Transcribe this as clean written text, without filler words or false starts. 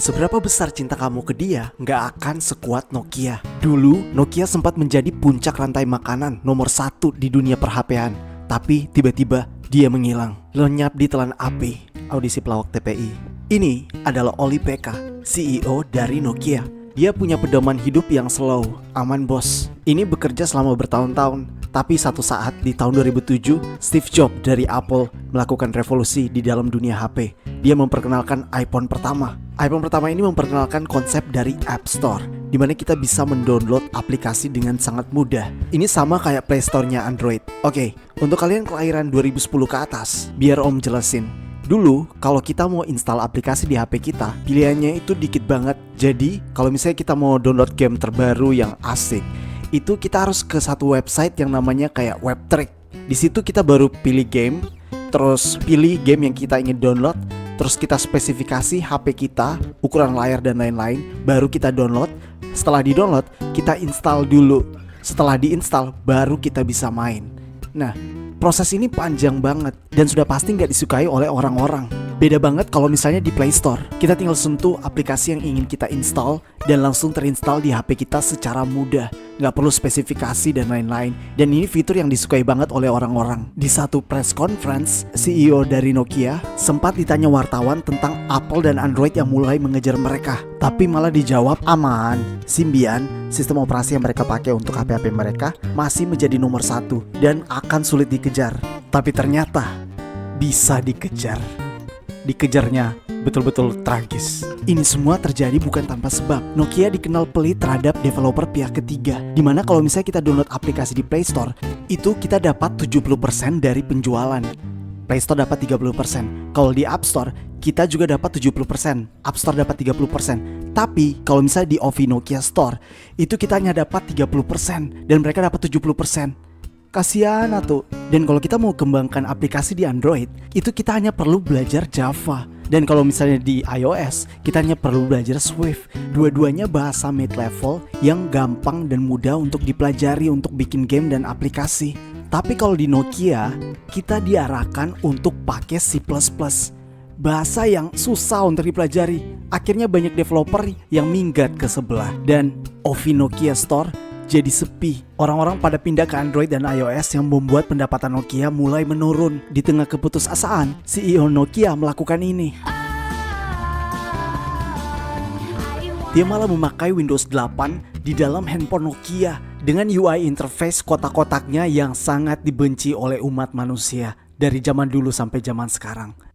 Seberapa besar cinta kamu ke dia nggak akan sekuat Nokia. Dulu Nokia sempat menjadi puncak rantai makanan nomor 1 di dunia per-HP-an. Tapi tiba-tiba dia menghilang, lenyap di telan api audisi pelawak TPI. Ini adalah Oli PK, CEO dari Nokia. Dia punya pedoman hidup yang slow, aman bos. Ini bekerja selama bertahun-tahun. Tapi satu saat di tahun 2007, Steve Jobs dari Apple melakukan revolusi di dalam dunia HP. Dia memperkenalkan iPhone pertama. iPhone pertama ini memperkenalkan konsep dari App Store, di mana kita bisa mendownload aplikasi dengan sangat mudah. Ini sama kayak Play Store-nya Android. Oke, untuk kalian kelahiran 2010 ke atas, biar Om jelasin. Dulu, kalau kita mau install aplikasi di HP kita, pilihannya itu dikit banget. Jadi, kalau misalnya kita mau download game terbaru yang asik, itu kita harus ke satu website yang namanya kayak Webtrick. Di situ kita baru pilih game, terus pilih game yang kita ingin download, terus kita spesifikasi HP kita, ukuran layar dan lain-lain, baru kita download. Setelah di-download, kita install dulu. Setelah diinstal, baru kita bisa main. Nah, proses ini panjang banget dan sudah pasti nggak disukai oleh orang-orang. Beda banget kalau misalnya di Play Store. Kita tinggal sentuh aplikasi yang ingin kita install dan langsung terinstall di HP kita secara mudah. Nggak perlu spesifikasi dan lain-lain. Dan ini fitur yang disukai banget oleh orang-orang. Di satu press conference, CEO dari Nokia sempat ditanya wartawan tentang Apple dan Android yang mulai mengejar mereka. Tapi malah dijawab aman. Symbian, sistem operasi yang mereka pakai untuk HP-HP mereka, masih menjadi nomor 1 dan akan sulit dikejar. Tapi ternyata bisa dikejar. Dikejarnya betul-betul tragis. Ini semua terjadi bukan tanpa sebab. Nokia dikenal pelit terhadap developer pihak ketiga, dimana kalau misalnya kita download aplikasi di Play Store, itu kita dapat 70% dari penjualan. Play Store dapat 30%. Kalau di App Store, kita juga dapat 70%. App Store dapat 30%. Tapi kalau misalnya di Ovi Nokia Store, itu kita hanya dapat 30% dan mereka dapat 70%. Kasihan atuh. Dan kalau kita mau kembangkan aplikasi di Android, itu kita hanya perlu belajar Java. Dan kalau misalnya di iOS, kita hanya perlu belajar Swift. Dua-duanya bahasa mid-level yang gampang dan mudah untuk dipelajari untuk bikin game dan aplikasi. Tapi kalau di Nokia, kita diarahkan untuk pakai C++. Bahasa yang susah untuk dipelajari. Akhirnya banyak developer yang minggat ke sebelah. Dan Ovi Nokia Store jadi sepi. Orang-orang pada pindah ke Android dan iOS yang membuat pendapatan Nokia mulai menurun. Di tengah keputusasaan, CEO Nokia melakukan ini. Dia malah memakai Windows 8 di dalam handphone Nokia dengan UI interface kotak-kotaknya yang sangat dibenci oleh umat manusia dari zaman dulu sampai zaman sekarang.